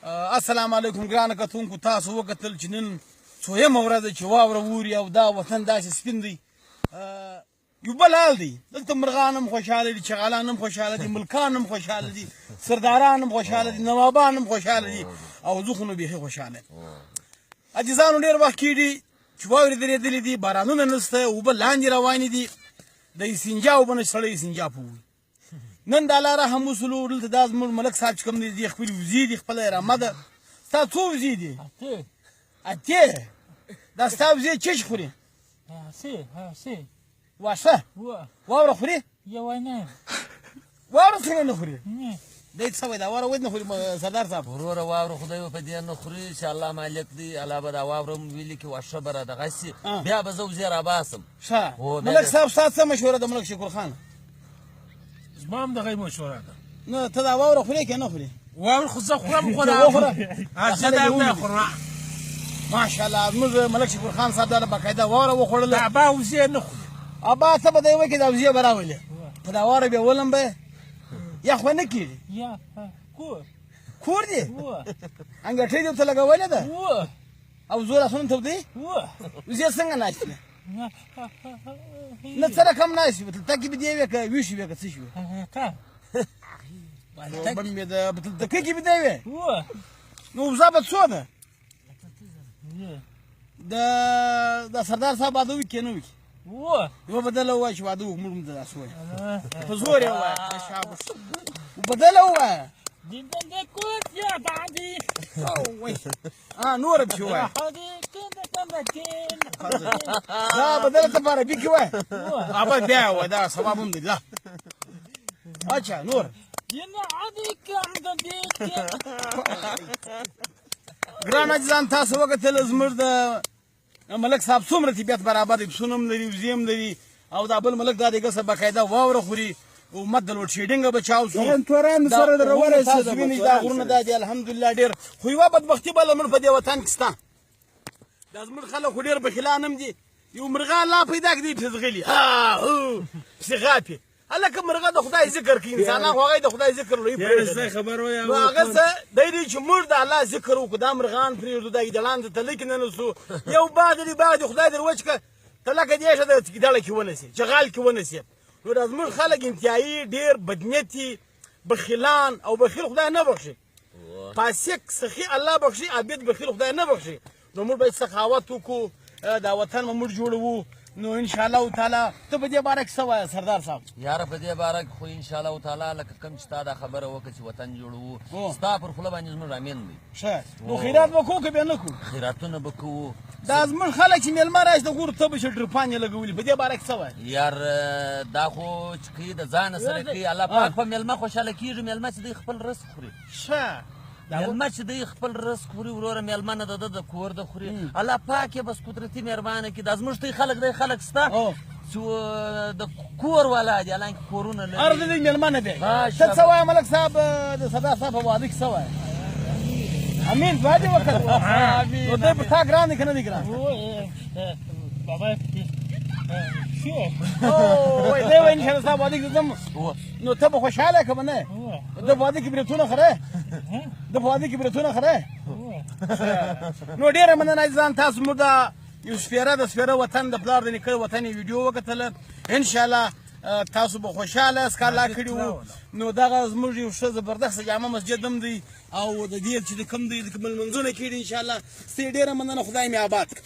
السلام علیکم ګرانه کتونکو، تاسو وکتل چې نن څویمه ورځ ده چې واوره اوري او دا وطن داسې سپین دی. یو بل حال دی، دلته مرغان هم خوشحاله دي، چغالان هم خوشحاله دي، ملکان هم خوشحاله دي، سرداران هم خوشحاله دي، نوابان هم خوشحاله دي او زه خو نو بیخي خوشحاله. عزیزانو ډېر وخت کېږي چې واورې درېدلې دي، بارانونه نشته، اوبه لاندې روانې دي، د سینجا اوبه نه سړی سینجا پوي. نن د الله رحم وسلو دلته دا زموږ ملک صاحب چې کوم دی خپلې وزې دي، خپله رمه ده. ستا څو وزې دي؟ اتې. دا ستا وزې چش خوري؟ واښه واوره خوري؟ واوره څنګه نه خوري؟ دی څه وایي دا واوره ولې نه خوري سردار صاحب؟ وروره واوره خدای په دې نه خوري چې الله مالک دی، الله به دا واوره هم ویلي کړي واښه به را دغه سي، بیا به زه وزې راباسم. ښه ملک صاحب ستا څه مشوره ده ملک شکر خان؟ زما هم دغه مشوره ده. نه ته دا واوره خورې که نه خورې؟ واوره خو زه خورم، خو دا وخوره. زه دا نه خورم. ماشاءالله زموږ ملک شکر خان صاحب دا باقاعده واوره وخوړله. دا ابا وزې نه خوري. ابا څه به دی وکړي دا وزې به راولې په دا واوره بیا ولمبه یخ به نه کېږي. کور دی؟ انګټۍ دې ورته لګولې ده او زور لاسونه تودې؟ وزې څنګه ناستې ده؟ نه څه رقم ناستې وي؟ تلتکې به دې وې که ویښې وې که څه شوې؟ بم مې ده په تلتکۍ کې به دی وې؟ نو وزه به څو ده؟ د سردار صاحب واده وکړي که نه وکړي؟ یوه بدله ووایه چې واده وکړو موږ هم داسې وایو په زور یې ووایه بدله ووایه نوره پسې ووایه دا بدله ته په عربي کې وایه ابا بیا یې ووایه دا ثواب هم دی لا اچھا نور ګران عزیزان تاسو وکتل زموږ د ملک صاحب څومره طبیعت برابر دی، پسونه هم لري، وزې هم لري او دا بل ملک دا دی ګسه باقاعده واوره خوري، امت د لوډ شیډینګه بچاو شو. تاسو وینئ دا غرونه دا دي الحمدلله ډېر، خو یوه بدبختي بله زموږ په دې وطن کې شته. دا زموږ خلک خو ډېر بخیلان هم دي. یو مرغه الله پیدا کړي پسې پسې غاپي. هلکه مرغه د خدای ذکر کوي، انسانان خو هغه د خدای ذکر لوی پرېږدي. نو هغه څه دی دی چې موږ د الله ذکر وکړو، دا مرغان پرېږدو، دا ګیدړان ته تلکې ننوځو، یو باغ دی باغ دی خدای در وچکه ته لکه دې شه د ګیدړه کې ونسي، چغال کې ونسي. نو دا زموږ خلک انتهایي ډېر بدنیتي بخیلان او بخیل خدای نه بخښي، فاسق سخي الله بخښي، عابد بخیل خدای نه بخښي. نو موږ باید سخاوت وکړو، دا وطن به موږ جوړوو. نو انشاءالله تعالی ته په دې باره کې څه وایه سردار صاحب؟ یاره په دې باره کې خو انشاءالله تعالی لکه کوم چې تا دا خبره وکړه چې وطن جوړوو، ستا پر خوله باندې زموږ امین دی. ښه نو خیرات به کوو که بیا نه کوو؟ خیراتونه به کوو. دا زموږ خلک چې مېلمه راشي د ګورو ته به چې ډرپان یې لګولي، په دې باره کې څه وایه؟ یار دا خو چې کوي د ځانه سره کوي، الله پاک په مېلمه خوشحاله کېږي. مېلمه چې دی خپل رزق خوري، ښه مېلمه چې دی خپل رزق خوري وروره، مېلمه نه د ده د کور ده خوري. الله پاک یې بس قدرتي مهربانه کړي. دا زموږ تی خلک دی خلک شته چې د کور والا دي، حالانکه کورونه لري. هر دی مېلمه نه دی. ته څه وایه ملک صاحب د سردار صاحب په واده کې څه وایه؟ امین دعا دې وکړه. نو دی په تا ګران دی که نه دی ګران؟ دی وایي انشاءالله ستا واده کې ځم، نو ته به خوشحاله یې که به نه؟ ده په واده کې بریتونه خورې؟ ده په واده کې بریتونه خورې؟ نو ډېره مننه عزیزان، تاسو موږ د یو سپېره د سپېره وطن د پلار د نیکه وطن یې ویډیو وکتله. انشاءالله تاسو به خوشحاله یاست که الله کړي وو. نو دغه زموږ یو ښه زبردسته جامع مسجد هم دی او د دې چې د کوم دی د لمونځونه کېږي انشاءالله. ستې ډېره مننه، خدای مې آباد کړه.